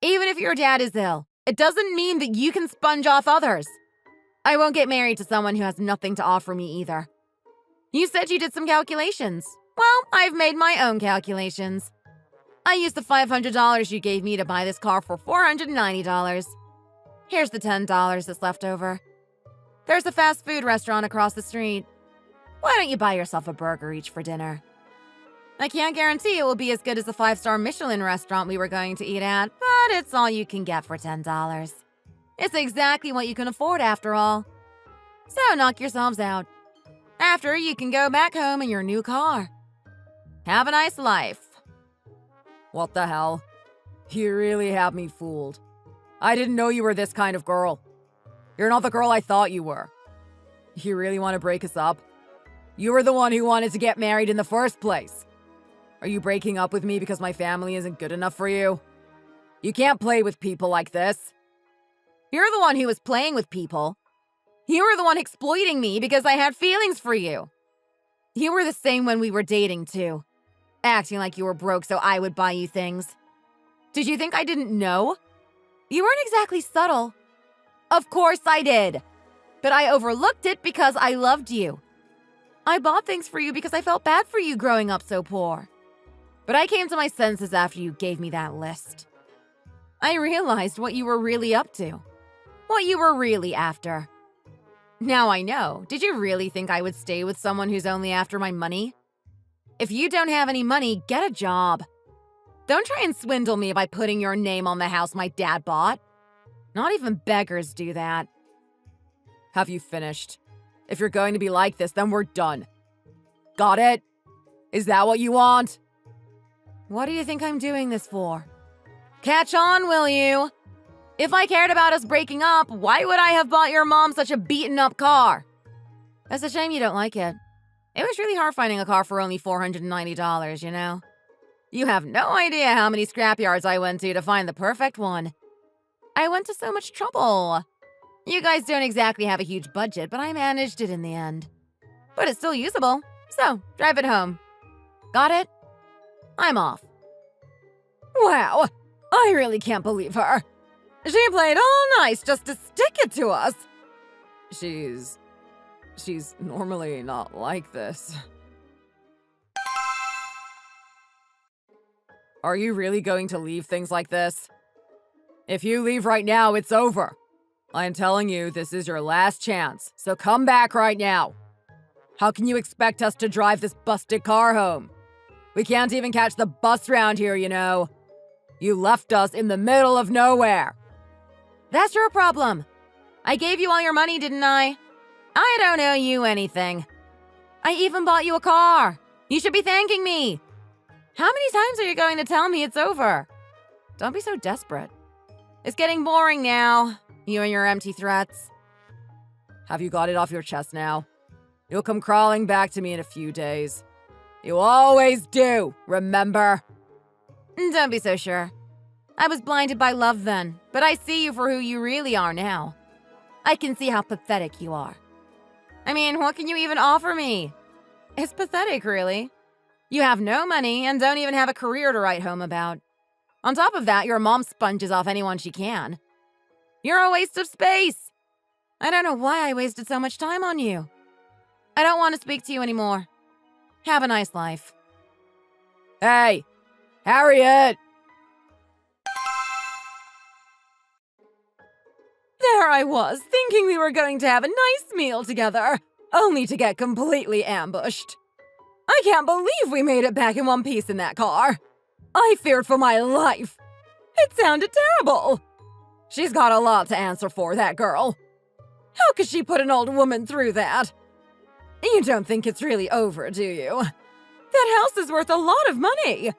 Even if your dad is ill, it doesn't mean that you can sponge off others. I won't get married to someone who has nothing to offer me either. You said you did some calculations. Well, I've made my own calculations. I used the $500 you gave me to buy this car for $490. Here's the $10 that's left over. There's a fast food restaurant across the street. Why don't you buy yourself a burger each for dinner? I can't guarantee it will be as good as the 5-star Michelin restaurant we were going to eat at, but it's all you can get for $10. It's exactly what you can afford after all. So knock yourselves out. After, you can go back home in your new car. Have a nice life. What the hell? You really have me fooled. I didn't know you were this kind of girl. You're not the girl I thought you were. You really want to break us up? You were the one who wanted to get married in the first place. Are you breaking up with me because my family isn't good enough for you? You can't play with people like this. You're the one who was playing with people. You were the one exploiting me because I had feelings for you. You were the same when we were dating, too. Acting like you were broke so I would buy you things. Did you think I didn't know? You weren't exactly subtle. Of course I did. But I overlooked it because I loved you. I bought things for you because I felt bad for you growing up so poor. But I came to my senses after you gave me that list. I realized what you were really up to. What you were really after. Now I know. Did you really think I would stay with someone who's only after my money? If you don't have any money, get a job. Don't try and swindle me by putting your name on the house my dad bought. Not even beggars do that. Have you finished? If you're going to be like this, then we're done. Got it? Is that what you want? What do you think I'm doing this for? Catch on, will you? If I cared about us breaking up, why would I have bought your mom such a beaten-up car? It's a shame you don't like it. It was really hard finding a car for only $490, you know? You have no idea how many scrapyards I went to find the perfect one. I went to so much trouble. You guys don't exactly have a huge budget, but I managed it in the end. But it's still usable, so drive it home. Got it? I'm off. Wow, I really can't believe her. She played all nice just to stick it to us. She's normally not like this. Are you really going to leave things like this? If you leave right now, it's over. I'm telling you, this is your last chance, so come back right now. How can you expect us to drive this busted car home? We can't even catch the bus round here, you know. You left us in the middle of nowhere. That's your problem. I gave you all your money, didn't I? I don't owe you anything. I even bought you a car. You should be thanking me. How many times are you going to tell me it's over? Don't be so desperate. It's getting boring now, you and your empty threats. Have you got it off your chest now? You'll come crawling back to me in a few days. You always do, remember? Don't be so sure. I was blinded by love then, but I see you for who you really are now. I can see how pathetic you are. I mean, what can you even offer me? It's pathetic, really. You have no money and don't even have a career to write home about. On top of that, your mom sponges off anyone she can. You're a waste of space. I don't know why I wasted so much time on you. I don't want to speak to you anymore. Have a nice life. Hey, Harriet! There I was, thinking we were going to have a nice meal together, only to get completely ambushed. I can't believe we made it back in one piece in that car. I feared for my life. It sounded terrible. She's got a lot to answer for, that girl. How could she put an old woman through that? You don't think it's really over, do you? That house is worth a lot of money.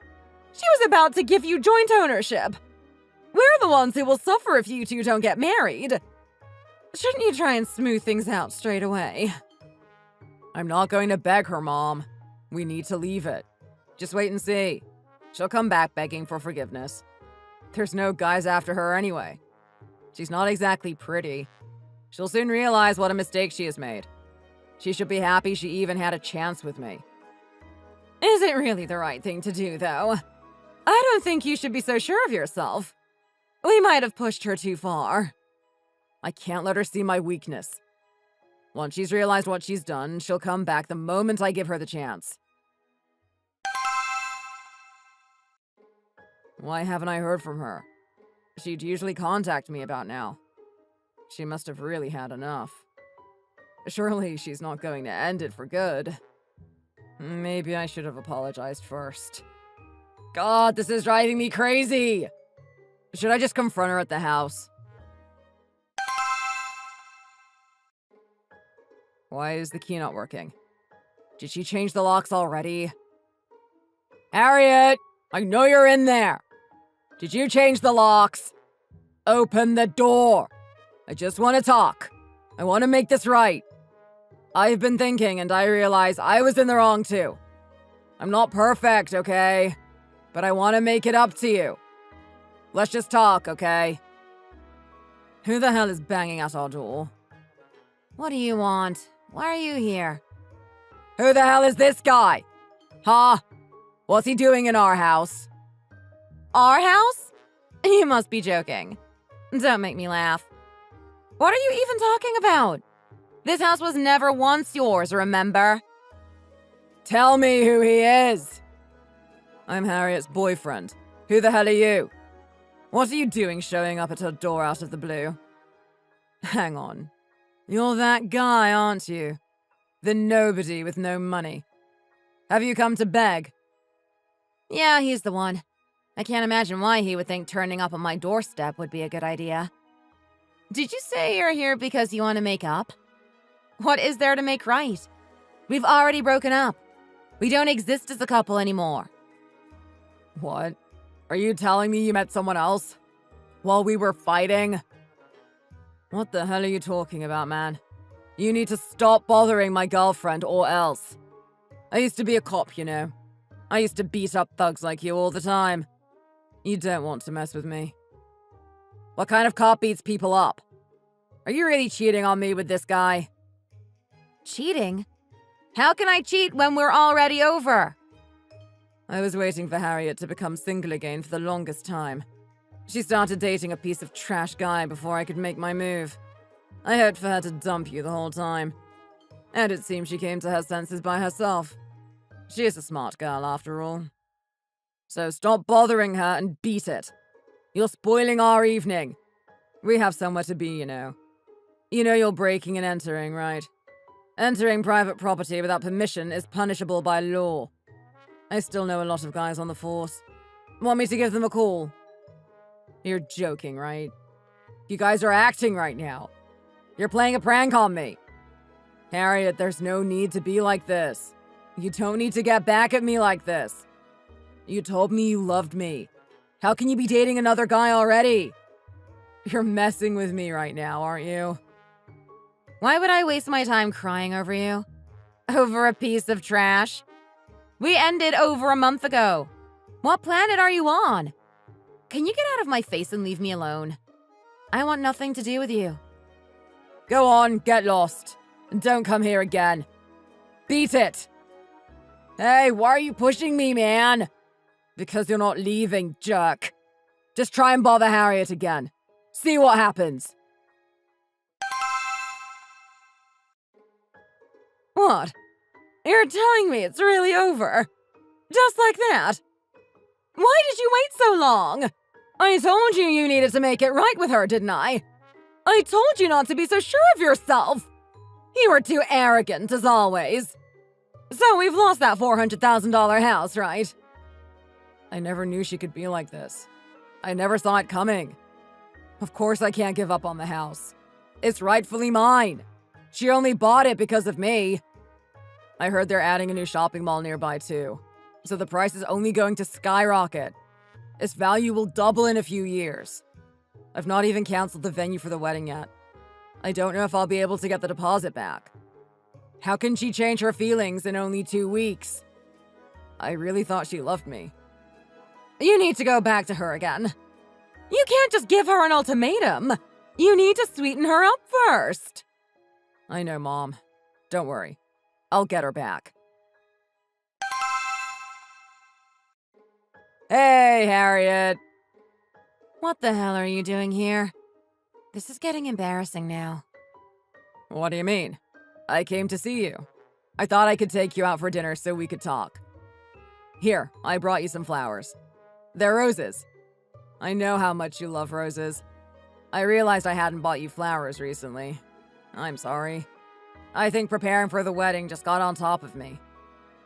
She was about to give you joint ownership. We're the ones who will suffer if you two don't get married. Shouldn't you try and smooth things out straight away? I'm not going to beg her, Mom. We need to leave it. Just wait and see. She'll come back begging for forgiveness. There's no guys after her anyway. She's not exactly pretty. She'll soon realize what a mistake she has made. She should be happy she even had a chance with me. Is it really the right thing to do, though? I don't think you should be so sure of yourself. We might have pushed her too far. I can't let her see my weakness. Once she's realized what she's done, she'll come back the moment I give her the chance. Why haven't I heard from her? She'd usually contact me about now. She must have really had enough. Surely she's not going to end it for good. Maybe I should have apologized first. God, this is driving me crazy! Should I just confront her at the house? Why is the key not working? Did she change the locks already? Harriet! I know you're in there! Did you change the locks? Open the door! I just want to talk. I want to make this right. I've been thinking and I realize I was in the wrong too. I'm not perfect, okay? But I want to make it up to you. Let's just talk, okay? Who the hell is banging at our door? What do you want? Why are you here? Who the hell is this guy? Huh? What's he doing in our house? Our house? You must be joking. Don't make me laugh. What are you even talking about? This house was never once yours, remember? Tell me who he is. I'm Harriet's boyfriend. Who the hell are you? What are you doing showing up at her door out of the blue? Hang on. You're that guy, aren't you? The nobody with no money. Have you come to beg? Yeah, he's the one. I can't imagine why he would think turning up on my doorstep would be a good idea. Did you say you're here because you want to make up? What is there to make right? We've already broken up. We don't exist as a couple anymore. What? Are you telling me you met someone else? While we were fighting? What the hell are you talking about, man? You need to stop bothering my girlfriend or else. I used to be a cop, you know. I used to beat up thugs like you all the time. You don't want to mess with me. What kind of cop beats people up? Are you really cheating on me with this guy? Cheating? How can I cheat when we're already over? I was waiting for Harriet to become single again for the longest time. She started dating a piece of trash guy before I could make my move. I hoped for her to dump you the whole time. And it seems she came to her senses by herself. She is a smart girl, after all. So stop bothering her and beat it. You're spoiling our evening. We have somewhere to be, you know. You know you're breaking and entering, right? Entering private property without permission is punishable by law. I still know a lot of guys on the force. Want me to give them a call? You're joking, right? You guys are acting right now. You're playing a prank on me. Harriet, there's no need to be like this. You don't need to get back at me like this. You told me you loved me. How can you be dating another guy already? You're messing with me right now, aren't you? Why would I waste my time crying over you? Over a piece of trash? We ended over a month ago. What planet are you on? Can you get out of my face and leave me alone? I want nothing to do with you. Go on, get lost. And don't come here again. Beat it! Hey, why are you pushing me, man? Because you're not leaving, jerk. Just try and bother Harriet again. See what happens. What? You're telling me it's really over? Just like that? Why did you wait so long? I told you you needed to make it right with her, didn't I? I told you not to be so sure of yourself. You were too arrogant, as always. So we've lost that $400,000 house, right? I never knew she could be like this. I never saw it coming. Of course I can't give up on the house. It's rightfully mine. She only bought it because of me. I heard they're adding a new shopping mall nearby too, so the price is only going to skyrocket. Its value will double in a few years. I've not even canceled the venue for the wedding yet. I don't know if I'll be able to get the deposit back. How can she change her feelings in only 2 weeks? I really thought she loved me. You need to go back to her again. You can't just give her an ultimatum. You need to sweeten her up first. I know, Mom. Don't worry. I'll get her back. Hey, Harriet! What the hell are you doing here? This is getting embarrassing now. What do you mean? I came to see you. I thought I could take you out for dinner so we could talk. Here, I brought you some flowers. They're roses. I know how much you love roses. I realized I hadn't bought you flowers recently. I'm sorry. I think preparing for the wedding just got on top of me.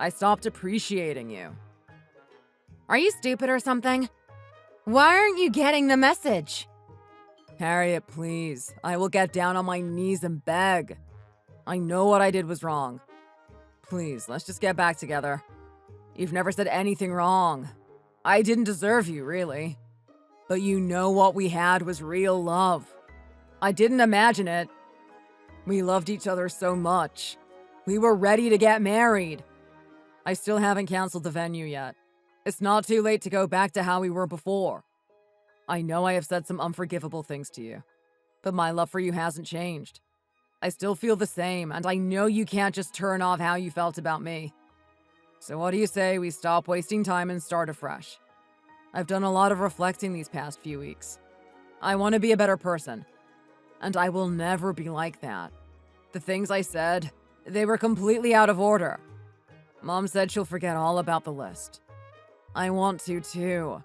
I stopped appreciating you. Are you stupid or something? Why aren't you getting the message? Harriet, please. I will get down on my knees and beg. I know what I did was wrong. Please, let's just get back together. You've never said anything wrong. I didn't deserve you, really. But you know what we had was real love. I didn't imagine it. We loved each other so much. We were ready to get married. I still haven't canceled the venue yet. It's not too late to go back to how we were before. I know I have said some unforgivable things to you, but my love for you hasn't changed. I still feel the same, and I know you can't just turn off how you felt about me. So what do you say we stop wasting time and start afresh? I've done a lot of reflecting these past few weeks. I want to be a better person, and I will never be like that. The things I said, they were completely out of order. Mom said she'll forget all about the list. I want to too.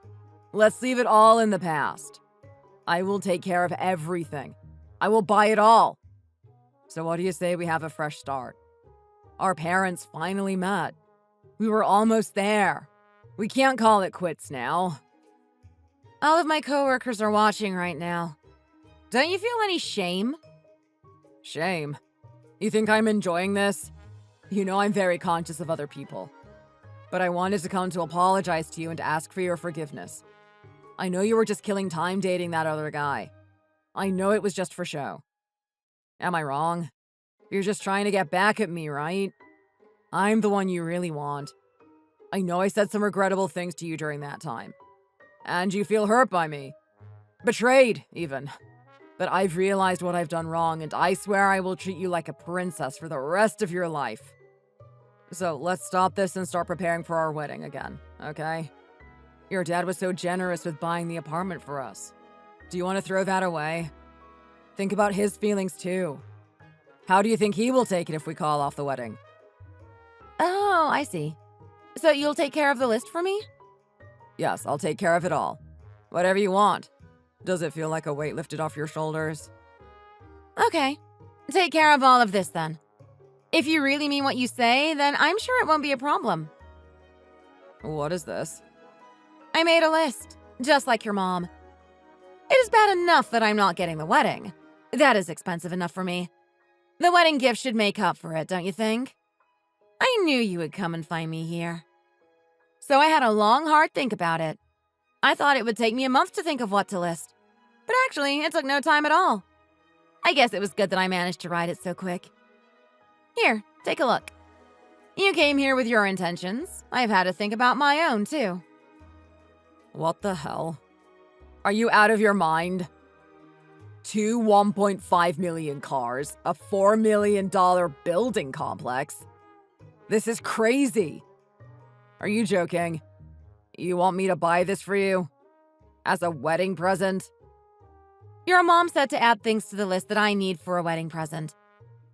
Let's leave it all in the past. I will take care of everything. I will buy it all. So what do you say we have a fresh start? Our parents finally met. We were almost there. We can't call it quits now. All of my coworkers are watching right now. Don't you feel any shame? Shame? You think I'm enjoying this? You know I'm very conscious of other people. But I wanted to come to apologize to you and to ask for your forgiveness. I know you were just killing time dating that other guy. I know it was just for show. Am I wrong? You're just trying to get back at me, right? I'm the one you really want. I know I said some regrettable things to you during that time. And you feel hurt by me. Betrayed, even. But I've realized what I've done wrong, and I swear I will treat you like a princess for the rest of your life. So let's stop this and start preparing for our wedding again, okay? Your dad was so generous with buying the apartment for us. Do you want to throw that away? Think about his feelings too. How do you think he will take it if we call off the wedding? Oh, I see. So you'll take care of the list for me? Yes, I'll take care of it all. Whatever you want. Does it feel like a weight lifted off your shoulders? Okay. Take care of all of this then. If you really mean what you say, then I'm sure it won't be a problem. What is this? I made a list, just like your mom. It is bad enough that I'm not getting the wedding. That is expensive enough for me. The wedding gift should make up for it, don't you think? I knew you would come and find me here. So I had a long, hard think about it. I thought it would take me a month to think of what to list. But actually, it took no time at all. I guess it was good that I managed to write it so quick. Here, take a look. You came here with your intentions. I've had to think about my own, too. What the hell? Are you out of your mind? 2 1.5 million cars, a $4 million building complex. This is crazy. Are you joking? You want me to buy this for you? As a wedding present? Your mom said to add things to the list that I need for a wedding present.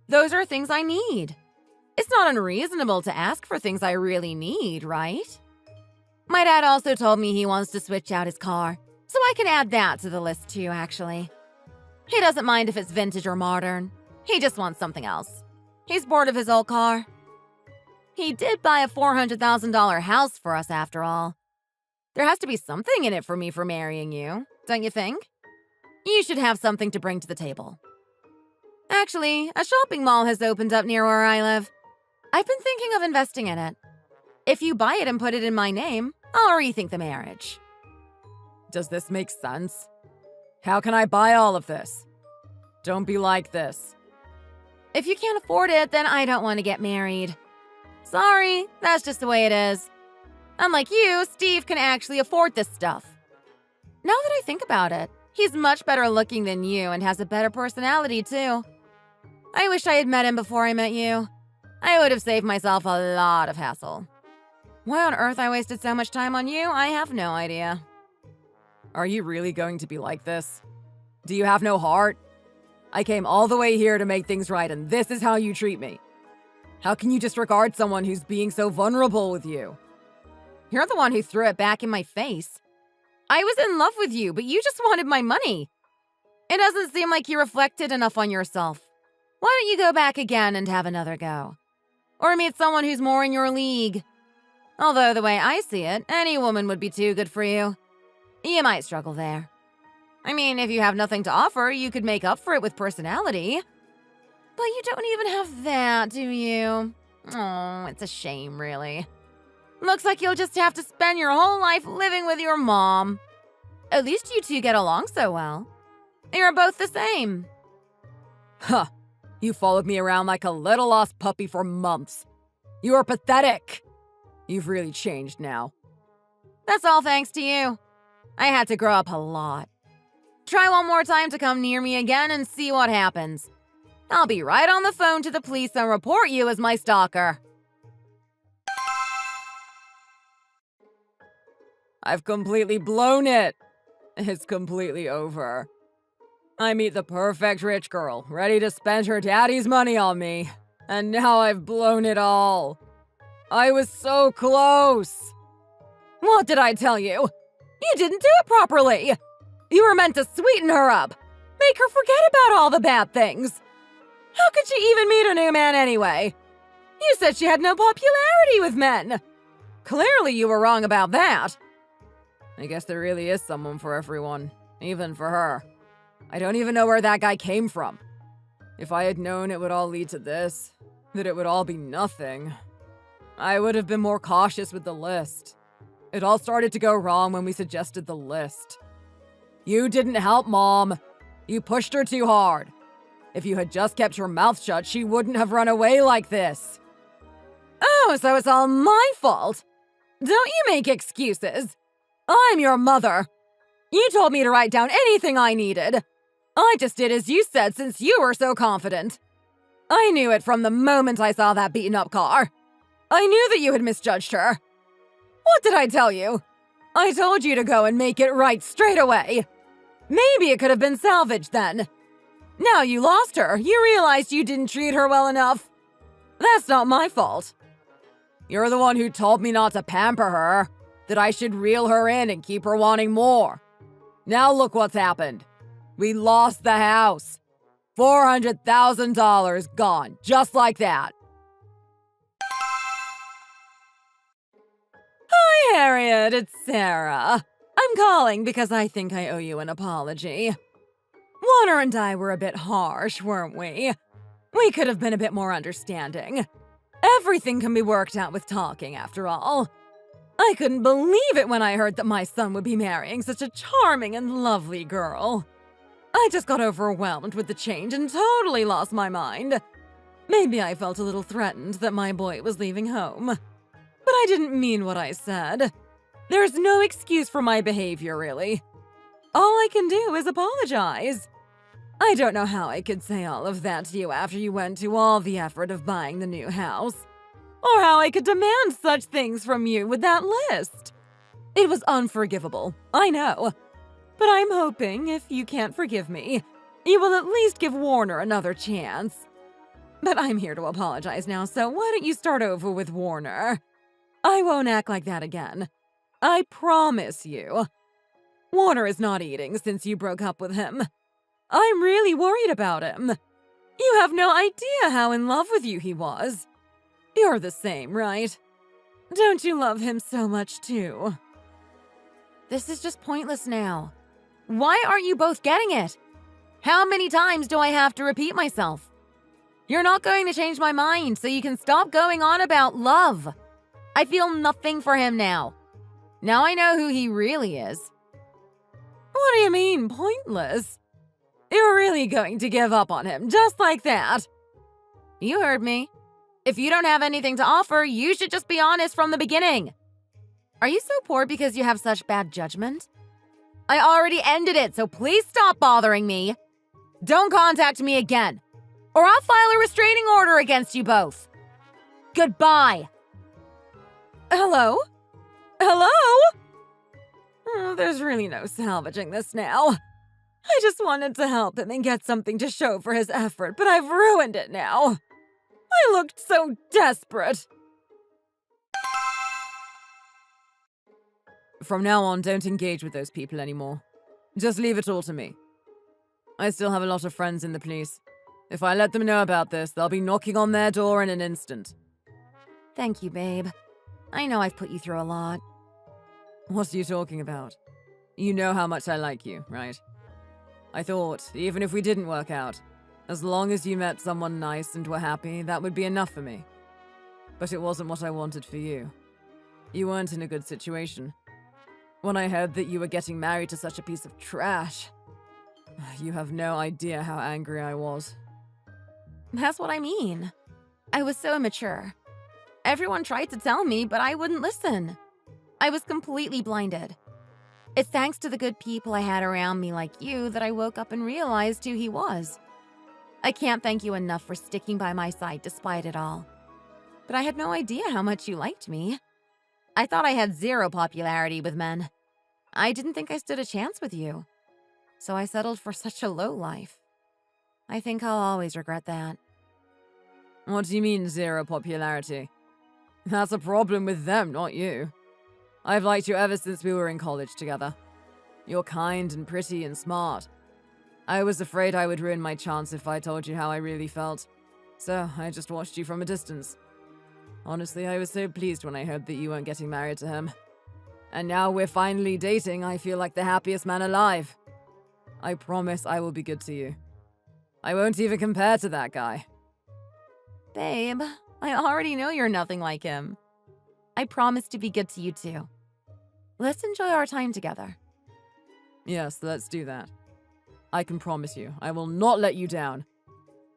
Those are things I need. It's not unreasonable to ask for things I really need, right? My dad also told me he wants to switch out his car, so I can add that to the list too, actually. He doesn't mind if it's vintage or modern. He just wants something else. He's bored of his old car. He did buy a $400,000 house for us after all. There has to be something in it for me for marrying you, don't you think? You should have something to bring to the table. Actually, a shopping mall has opened up near where I live. I've been thinking of investing in it. If you buy it and put it in my name, I'll rethink the marriage. Does this make sense? How can I buy all of this? Don't be like this. If you can't afford it, then I don't want to get married. Sorry, that's just the way it is. Unlike you, Steve can actually afford this stuff. Now that I think about it, he's much better looking than you and has a better personality, too. I wish I had met him before I met you. I would have saved myself a lot of hassle. Why on earth I wasted so much time on you, I have no idea. Are you really going to be like this? Do you have no heart? I came all the way here to make things right, and this is how you treat me. How can you disregard someone who's being so vulnerable with you? You're the one who threw it back in my face. I was in love with you, but you just wanted my money. It doesn't seem like you reflected enough on yourself. Why don't you go back again and have another go? Or meet someone who's more in your league. Although the way I see it, any woman would be too good for you. You might struggle there. I mean, if you have nothing to offer, you could make up for it with personality. But you don't even have that, do you? Oh, it's a shame, really. Looks like you'll just have to spend your whole life living with your mom. At least you two get along so well. You're both the same. Huh. You followed me around like a little lost puppy for months. You are pathetic. You've really changed now. That's all thanks to you. I had to grow up a lot. Try one more time to come near me again and see what happens. I'll be right on the phone to the police and report you as my stalker. I've completely blown it. It's completely over. I meet the perfect rich girl, ready to spend her daddy's money on me. And now I've blown it all. I was so close. What did I tell you? You didn't do it properly. You were meant to sweeten her up. Make her forget about all the bad things. How could she even meet a new man anyway? You said she had no popularity with men. Clearly you were wrong about that. I guess there really is someone for everyone, even for her. I don't even know where that guy came from. If I had known it would all lead to this, that it would all be nothing, I would have been more cautious with the list. It all started to go wrong when we suggested the list. You didn't help, Mom. You pushed her too hard. If you had just kept your mouth shut, she wouldn't have run away like this. Oh, so it's all my fault. Don't you make excuses. I'm your mother. You told me to write down anything I needed. I just did as you said since you were so confident. I knew it from the moment I saw that beaten-up car. I knew that you had misjudged her. What did I tell you? I told you to go and make it right straight away. Maybe it could have been salvaged then. Now you lost her. You realized you didn't treat her well enough. That's not my fault. You're the one who told me not to pamper her, that I should reel her in and keep her wanting more. Now look what's happened. We lost the house. $400,000 gone, just like that. Hi, Harriet, it's Sarah. I'm calling because I think I owe you an apology. Warner and I were a bit harsh, weren't we? We could have been a bit more understanding. Everything can be worked out with talking, after all. I couldn't believe it when I heard that my son would be marrying such a charming and lovely girl. I just got overwhelmed with the change and totally lost my mind. Maybe I felt a little threatened that my boy was leaving home. But I didn't mean what I said. There's no excuse for my behavior, really. All I can do is apologize. I don't know how I could say all of that to you after you went to all the effort of buying the new house. Or how I could demand such things from you with that list. It was unforgivable, I know. But I'm hoping, if you can't forgive me, you will at least give Warner another chance. But I'm here to apologize now, so why don't you start over with Warner? I won't act like that again. I promise you. Warner is not eating since you broke up with him. I'm really worried about him. You have no idea how in love with you he was. You're the same, right? Don't you love him so much, too? This is just pointless now. Why aren't you both getting it? How many times do I have to repeat myself? You're not going to change my mind, so you can stop going on about love. I feel nothing for him now. Now I know who he really is. What do you mean, pointless? You're really going to give up on him just like that? You heard me. If you don't have anything to offer, you should just be honest from the beginning. Are you so poor because you have such bad judgment? I already ended it, so please stop bothering me. Don't contact me again, or I'll file a restraining order against you both. Goodbye. Hello? Hello? Oh, there's really no salvaging this now. I just wanted to help him and get something to show for his effort, but I've ruined it now. I looked so desperate. From now on, don't engage with those people anymore. Just leave it all to me. I still have a lot of friends in the police. If I let them know about this, they'll be knocking on their door in an instant. Thank you, babe. I know I've put you through a lot. What are you talking about? You know how much I like you, right? I thought, even if we didn't work out, as long as you met someone nice and were happy, that would be enough for me. But it wasn't what I wanted for you. You weren't in a good situation. When I heard that you were getting married to such a piece of trash, you have no idea how angry I was. That's what I mean. I was so immature. Everyone tried to tell me, but I wouldn't listen. I was completely blinded. It's thanks to the good people I had around me like you that I woke up and realized who he was. I can't thank you enough for sticking by my side despite it all. But I had no idea how much you liked me. I thought I had zero popularity with men. I didn't think I stood a chance with you. So I settled for such a low life. I think I'll always regret that. What do you mean, zero popularity? That's a problem with them, not you. I've liked you ever since we were in college together. You're kind and pretty and smart. I was afraid I would ruin my chance if I told you how I really felt. So I just watched you from a distance. Honestly, I was so pleased when I heard that you weren't getting married to him. And now we're finally dating, I feel like the happiest man alive. I promise I will be good to you. I won't even compare to that guy. Babe, I already know you're nothing like him. I promise to be good to you too. Let's enjoy our time together. Yes, let's do that. I can promise you, I will not let you down.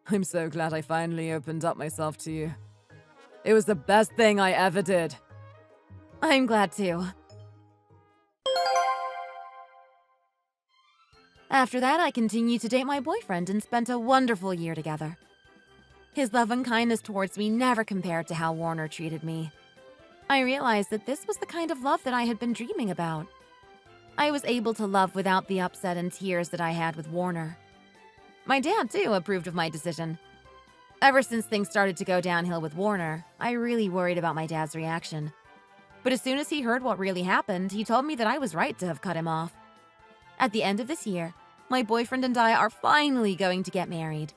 I'm so glad I finally opened up myself to you. It was the best thing I ever did. I'm glad too. After that, I continued to date my boyfriend and spent a wonderful year together. His love and kindness towards me never compared to how Warner treated me. I realized that this was the kind of love that I had been dreaming about. I was able to love without the upset and tears that I had with Warner. My dad, too, approved of my decision. Ever since things started to go downhill with Warner, I really worried about my dad's reaction. But as soon as he heard what really happened, he told me that I was right to have cut him off. At the end of this year, my boyfriend and I are finally going to get married.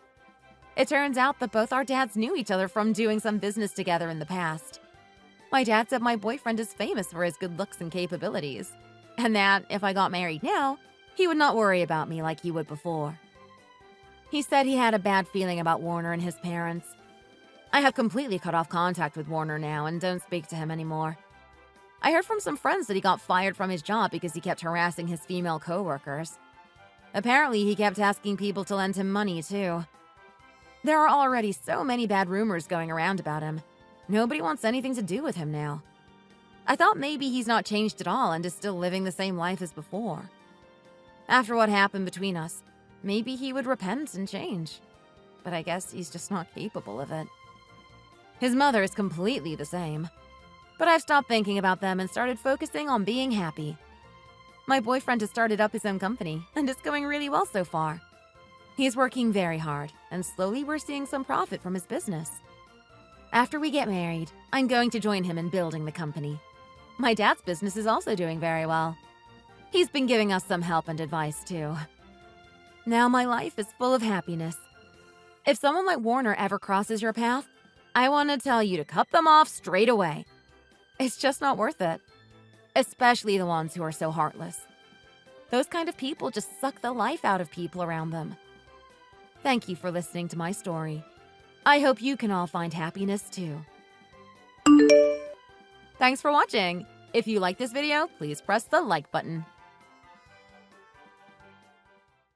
It turns out that both our dads knew each other from doing some business together in the past. My dad said my boyfriend is famous for his good looks and capabilities, and that if I got married now, he would not worry about me like he would before. He said he had a bad feeling about Warner and his parents. I have completely cut off contact with Warner now and don't speak to him anymore. I heard from some friends that he got fired from his job because he kept harassing his female coworkers. Apparently, he kept asking people to lend him money, too. There are already so many bad rumors going around about him. Nobody wants anything to do with him now. I thought maybe he's not changed at all and is still living the same life as before. After what happened between us, maybe he would repent and change. But I guess he's just not capable of it. His mother is completely the same. But I've stopped thinking about them and started focusing on being happy. My boyfriend has started up his own company, and it's going really well so far. He's working very hard, and slowly we're seeing some profit from his business. After we get married, I'm going to join him in building the company. My dad's business is also doing very well. He's been giving us some help and advice, too. Now my life is full of happiness. If someone like Warner ever crosses your path, I want to tell you to cut them off straight away. It's just not worth it. Especially the ones who are so heartless. Those kind of people just suck the life out of people around them. Thank you for listening to my story. I hope you can all find happiness too. Thanks for watching. If you like this video, please press the like button.